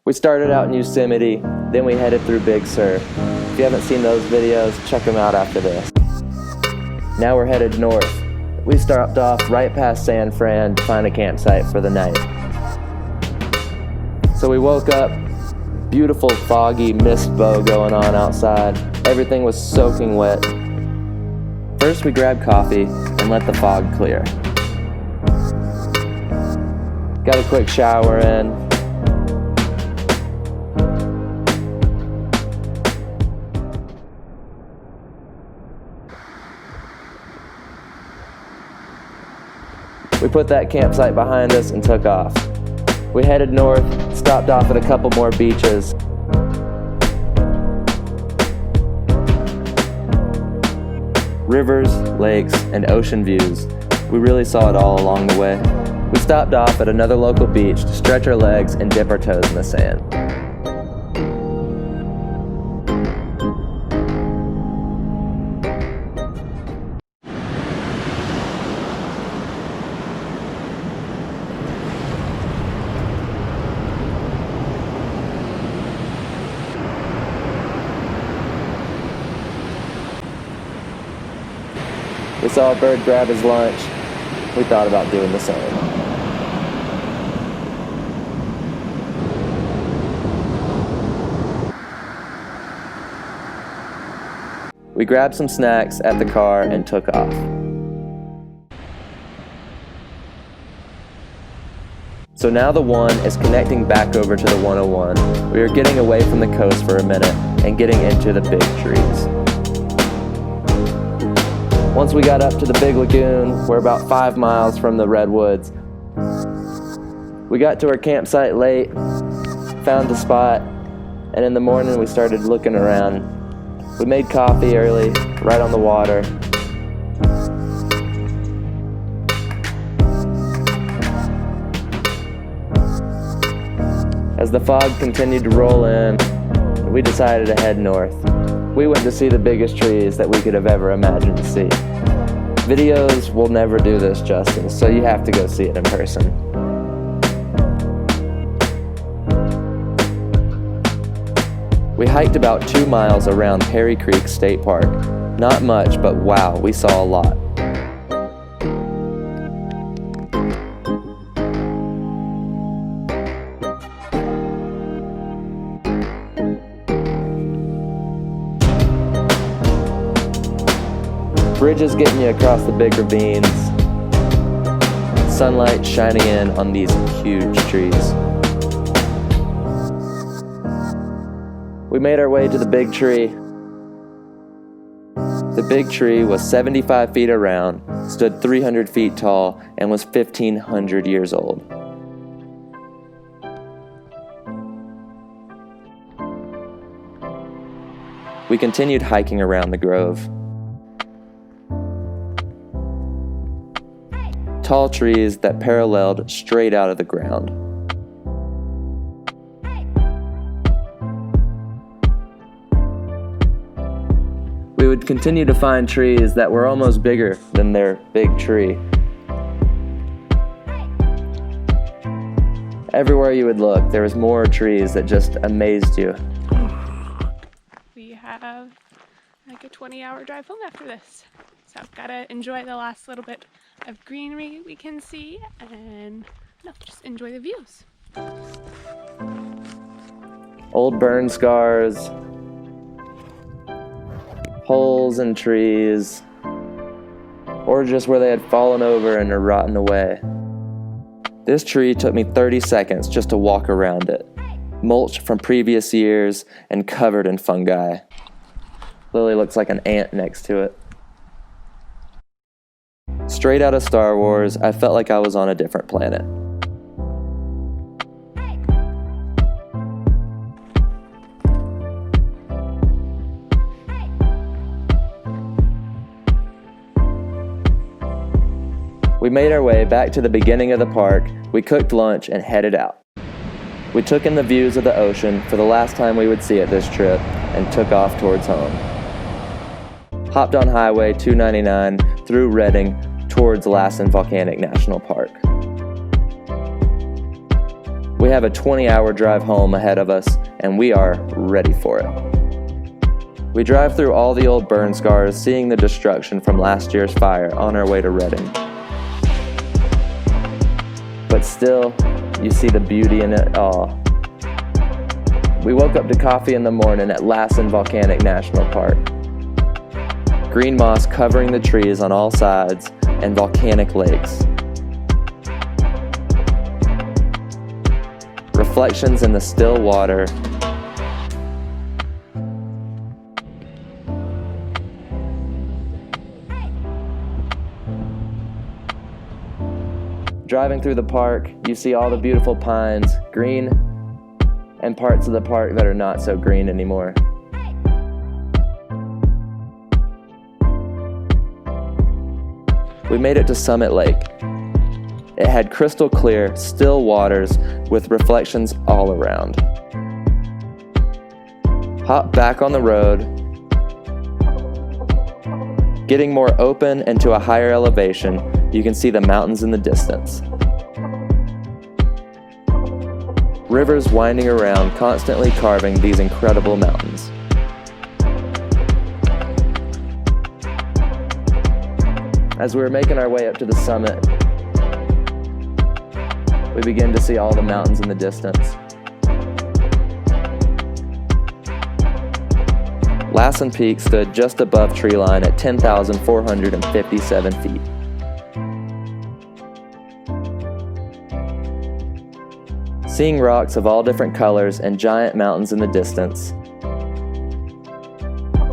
We started out in Yosemite, then we headed through Big Sur. If you haven't seen those videos, check them out after this. Now we're headed north. We stopped off right past San Fran to find a campsite for the night. So we woke up, beautiful foggy mist bow going on outside. Everything was soaking wet. First we grabbed coffee and let the fog clear. Got a quick shower in. We put that campsite behind us and took off. We headed north, stopped off at a couple more beaches. Rivers, lakes, and ocean views. We really saw it all along the way. We stopped off at another local beach to stretch our legs and dip our toes in the sand. We saw a bird grab his lunch. We thought about doing the same. We grabbed some snacks at the car and took off. So now the 1 is connecting back over to the 101. We are getting away from the coast for a minute and getting into the big trees. Once we got up to the big lagoon, we're about 5 miles from the Redwoods. We got to our campsite late, found the spot, and in the morning we started looking around. We made coffee early, right on the water. As the fog continued to roll in, we decided to head north. We went to see the biggest trees that we could have ever imagined to see. Videos will never do this justice, so you have to go see it in person. We hiked about 2 miles around Perry Creek State Park. Not much, but wow, we saw a lot. Bridges getting you across the big ravines. Sunlight shining in on these huge trees. We made our way to the big tree. The big tree was 75 feet around, stood 300 feet tall, and was 1,500 years old. We continued hiking around the grove. Tall trees that paralleled straight out of the ground. We would continue to find trees that were almost bigger than their big tree. Everywhere you would look, there was more trees that just amazed you. We have like a 20-hour drive home after this. So I've got to enjoy the last little bit of greenery we can see and just enjoy the views. Old burn scars, holes in trees, or just where they had fallen over and are rotting away. This tree took me 30 seconds just to walk around it, mulched from previous years and covered in fungi. Lily looks like an ant next to it. Straight out of Star Wars, I felt like I was on a different planet. We made our way back to the beginning of the park, we cooked lunch and headed out. We took in the views of the ocean for the last time we would see it this trip and took off towards home. Hopped on Highway 299 through Redding towards Lassen Volcanic National Park. We We have a 20-hour drive home ahead of us, and we are ready for it. We drive through all the old burn scars, seeing the destruction from last year's fire on our way to Redding. But still, you see the beauty in it all. We woke up to coffee in the morning at Lassen Volcanic National Park. Green moss covering the trees on all sides, and volcanic lakes. Reflections in the still water. Driving through the park, you see all the beautiful pines, green, and parts of the park that are not so green anymore. We made it to Summit Lake. It had crystal clear, still waters with reflections all around. Hop back on the road, getting more open and to a higher elevation, you can see the mountains in the distance. Rivers winding around, constantly carving these incredible mountains. As we were making our way up to the summit, we begin to see all the mountains in the distance. Lassen Peak stood just above tree line at 10,457 feet. Seeing rocks of all different colors and giant mountains in the distance,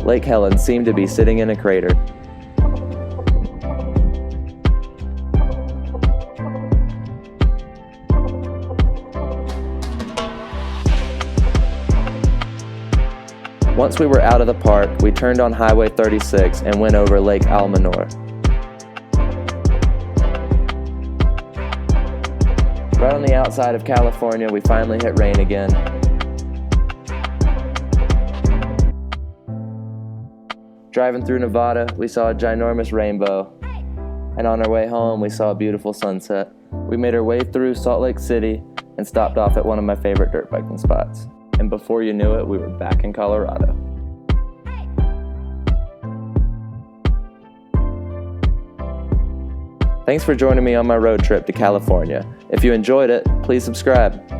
Lake Helen seemed to be sitting in a crater. Once we were out of the park, we turned on Highway 36 and went over Lake Almanor. Right on the outside of California, we finally hit rain again. Driving through Nevada, we saw a ginormous rainbow. And on our way home, we saw a beautiful sunset. We made our way through Salt Lake City and stopped off at one of my favorite dirt biking spots. And before you knew it, we were back in Colorado. Thanks for joining me on my road trip to California. If you enjoyed it, please subscribe.